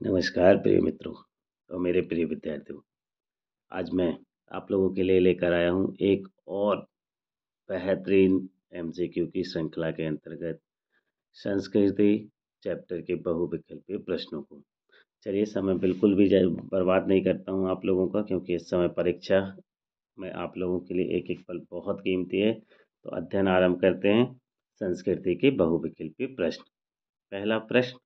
नमस्कार प्रिय मित्रों और मेरे प्रिय विद्यार्थियों। आज मैं आप लोगों के लिए लेकर आया हूँ एक और बेहतरीन एमसीक्यू की श्रृंखला के अंतर्गत संस्कृति चैप्टर के बहुविकल्पीय प्रश्नों को। चलिए समय बिल्कुल भी बर्बाद नहीं करता हूँ आप लोगों का, क्योंकि इस समय परीक्षा में आप लोगों के लिए एक एक पल बहुत कीमती है। तो अध्ययन आरंभ करते हैं। संस्कृति के बहुविकल्पीय प्रश्न। पहला प्रश्न,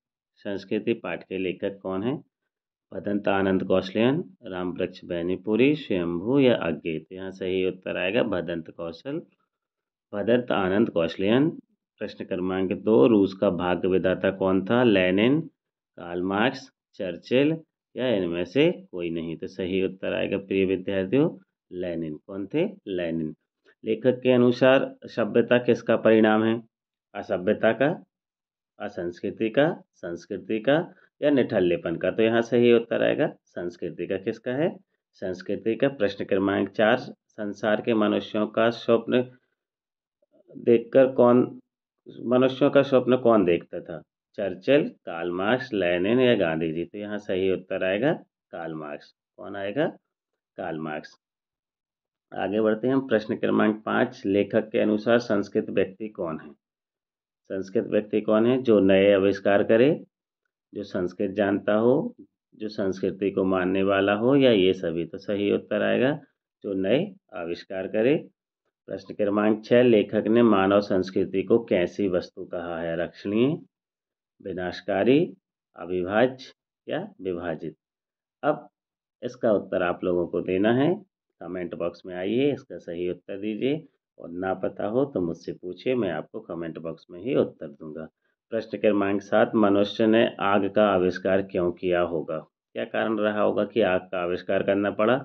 संस्कृति पाठ के लेखक कौन है? भदंत आनंद कौशलियन, रामवृक्ष बैनीपुरी, स्वयंभू या अज्ञे? तो यहाँ सही उत्तर आएगा भदंत आनंद कौशलियन। प्रश्न क्रमांक 2, रूस का भाग्य विधाता कौन था? लेनिन, कार्ल मार्क्स, चर्चिल या इनमें से कोई नहीं? तो सही उत्तर आएगा प्रिय विद्यार्थियों लेनिन। कौन थे? लेनिन। लेखक के अनुसार सभ्यता किसका परिणाम है? असभ्यता का, असंस्कृति का, संस्कृति का या निठल्लेपन का? तो यहाँ सही उत्तर आएगा संस्कृति का। किसका है? संस्कृति का। प्रश्न क्रमांक 4, संसार के मनुष्यों का स्वप्न कौन देखता था? चर्चिल, कार्ल मार्क्स, लेनिन या गांधी जी? तो यहाँ सही उत्तर आएगा कार्ल मार्क्स। कौन आएगा? Karl Marx. आगे बढ़ते हैं हम। प्रश्न क्रमांक 5, लेखक के अनुसार संस्कृत व्यक्ति कौन है? संस्कृत व्यक्ति कौन है? जो नए आविष्कार करे, जो संस्कृत जानता हो, जो संस्कृति को मानने वाला हो या ये सभी? तो सही उत्तर आएगा जो नए आविष्कार करे। प्रश्न क्रमांक 6, लेखक ने मानव संस्कृति को कैसी वस्तु कहा है? रक्षणीय, विनाशकारी, अविभाज्य या विभाजित? अब इसका उत्तर आप लोगों को देना है। कमेंट बॉक्स में आइए, इसका सही उत्तर दीजिए और ना पता हो तो मुझसे पूछिए, मैं आपको कमेंट बॉक्स में ही उत्तर दूंगा। प्रश्न क्रमांक 7, मनुष्य ने आग का आविष्कार क्यों किया होगा? क्या कारण रहा होगा कि आग का आविष्कार करना पड़ा?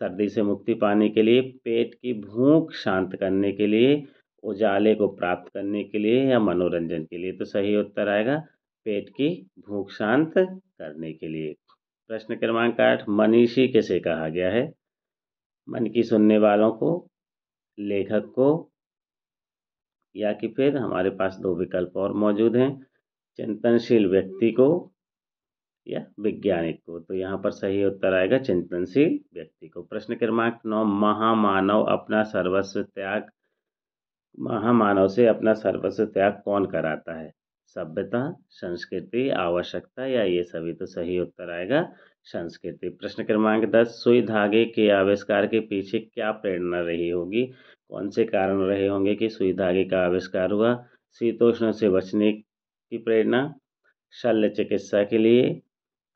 सर्दी से मुक्ति पाने के लिए, पेट की भूख शांत करने के लिए, उजाले को प्राप्त करने के लिए या मनोरंजन के लिए? तो सही उत्तर आएगा पेट की भूख शांत करने के लिए। प्रश्न क्रमांक 8, मनीषी किसे कहा गया है? मन की सुनने वालों को, लेखक को या कि फिर हमारे पास दो विकल्प और मौजूद हैं, चिंतनशील व्यक्ति को या वैज्ञानिक को? तो यहाँ पर सही उत्तर आएगा चिंतनशील व्यक्ति को। प्रश्न क्रमांक 9, महामानव से अपना सर्वस्व त्याग कौन कराता है? सभ्यता, संस्कृति, आवश्यकता या ये सभी? तो सही उत्तर आएगा संस्कृति। प्रश्न क्रमांक 10, सुई धागे के आविष्कार के पीछे क्या प्रेरणा रही होगी? कौन से कारण रहे होंगे कि सुई धागे का आविष्कार हुआ? शीतोष्ण से बचने की प्रेरणा, शल्य चिकित्सा के लिए,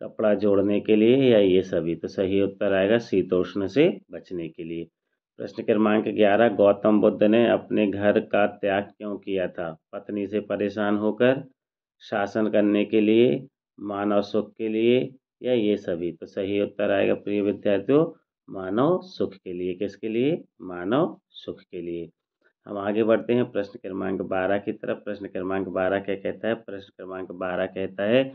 कपड़ा जोड़ने के लिए या ये सभी? तो सही उत्तर आएगा शीतोष्ण से बचने के लिए। प्रश्न क्रमांक 11, गौतम बुद्ध ने अपने घर का त्याग क्यों किया था? पत्नी से परेशान होकर, शासन करने के लिए, मानव सुख के लिए या ये सभी? तो सही उत्तर आएगा प्रिय विद्यार्थियों मानव सुख के लिए। किसके लिए? मानव सुख के लिए। हम आगे बढ़ते हैं प्रश्न क्रमांक 12 की तरफ। प्रश्न क्रमांक 12 क्या कहता है? प्रश्न क्रमांक 12 कहता है,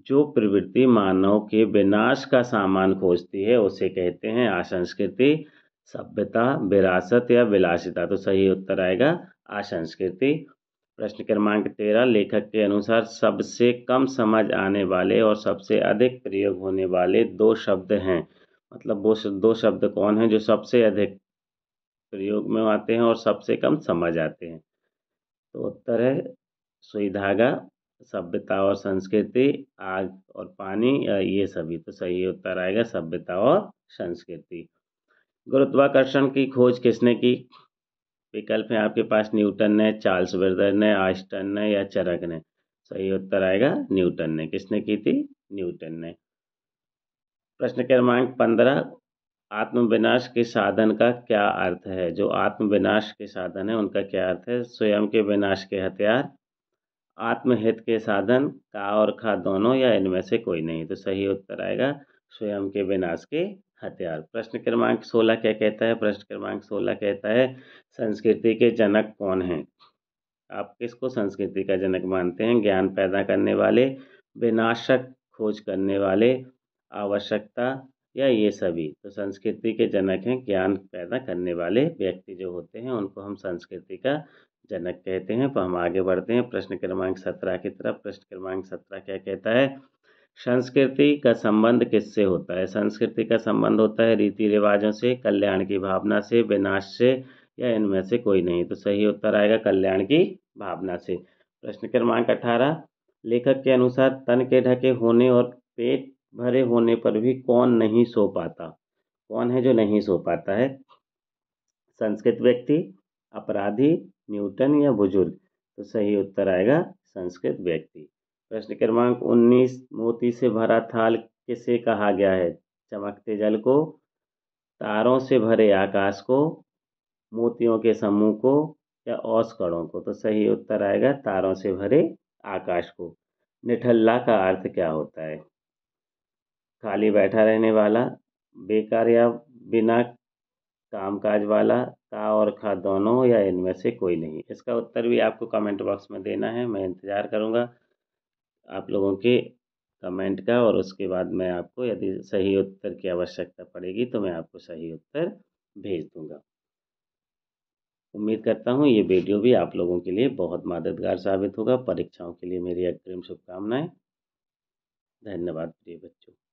जो प्रवृत्ति मानव के विनाश का सामान खोजती है उसे कहते हैं असंस्कृति, सभ्यता, विरासत या विलासिता? तो सही उत्तर आएगा असंस्कृति। प्रश्न क्रमांक 13, लेखक के अनुसार सबसे कम समझ आने वाले और सबसे अधिक प्रयोग होने वाले दो शब्द हैं। मतलब वो दो शब्द कौन हैं जो सबसे अधिक प्रयोग में आते हैं और सबसे कम समझ आते हैं? तो उत्तर है सुई धागा, सभ्यता और संस्कृति, आग और पानी या ये सभी? तो सही उत्तर आएगा सभ्यता और संस्कृति। गुरुत्वाकर्षण की खोज किसने की? विकल्प है आपके पास, न्यूटन ने, चार्ल्स बर्जर ने, आइंस्टाइन ने या चरक ने? सही उत्तर आएगा न्यूटन ने। किसने की थी? न्यूटन ने। प्रश्न क्रमांक 15, आत्मविनाश के साधन का क्या अर्थ है? जो आत्मविनाश के साधन है उनका क्या अर्थ है? स्वयं के विनाश के हथियार, आत्महित के साधन, का और खा दोनों या इनमें से कोई नहीं? तो सही उत्तर आएगा स्वयं के विनाश के हथियार। प्रश्न क्रमांक 16 क्या कहता है? प्रश्न क्रमांक 16 कहता है, संस्कृति के जनक कौन हैं? आप किसको संस्कृति का जनक मानते हैं? ज्ञान पैदा करने वाले, विनाशक खोज करने वाले, आवश्यकता या ये सभी? तो संस्कृति के जनक हैं ज्ञान पैदा करने वाले व्यक्ति जो होते हैं उनको हम संस्कृति का जनक कहते हैं। तो हम आगे बढ़ते हैं प्रश्न क्रमांक 17 की तरफ। प्रश्न क्रमांक 17 क्या कहता है? संस्कृति का संबंध किससे होता है? संस्कृति का संबंध होता है रीति रिवाजों से, कल्याण की भावना से, विनाश से या इनमें से कोई नहीं। तो सही उत्तर आएगा कल्याण की भावना से। प्रश्न क्रमांक 18, लेखक के अनुसार तन के ढके होने और पेट भरे होने पर भी कौन नहीं सो पाता? कौन है जो नहीं सो पाता है? संस्कृत व्यक्ति, अपराधी, न्यूटन या बुजुर्ग? तो सही उत्तर आएगा संस्कृत व्यक्ति। प्रश्न क्रमांक 19, मोती से भरा थाल किसे कहा गया है? चमकते जल को, तारों से भरे आकाश को, मोतियों के समूह को या औसकड़ों को? तो सही उत्तर आएगा तारों से भरे आकाश को। निठल्ला का अर्थ क्या होता है? खाली बैठा रहने वाला, बेकार या बिना कामकाज वाला, का और खा दोनों या इनमें से कोई नहीं? इसका उत्तर भी आपको कमेंट बॉक्स में देना है। मैं इंतज़ार करूँगा आप लोगों के कमेंट का, और उसके बाद मैं आपको यदि सही उत्तर की आवश्यकता पड़ेगी तो मैं आपको सही उत्तर भेज दूँगा। उम्मीद करता हूँ ये वीडियो भी आप लोगों के लिए बहुत मददगार साबित होगा। परीक्षाओं के लिए मेरी अग्रिम शुभकामनाएँ। धन्यवाद प्रिय बच्चों।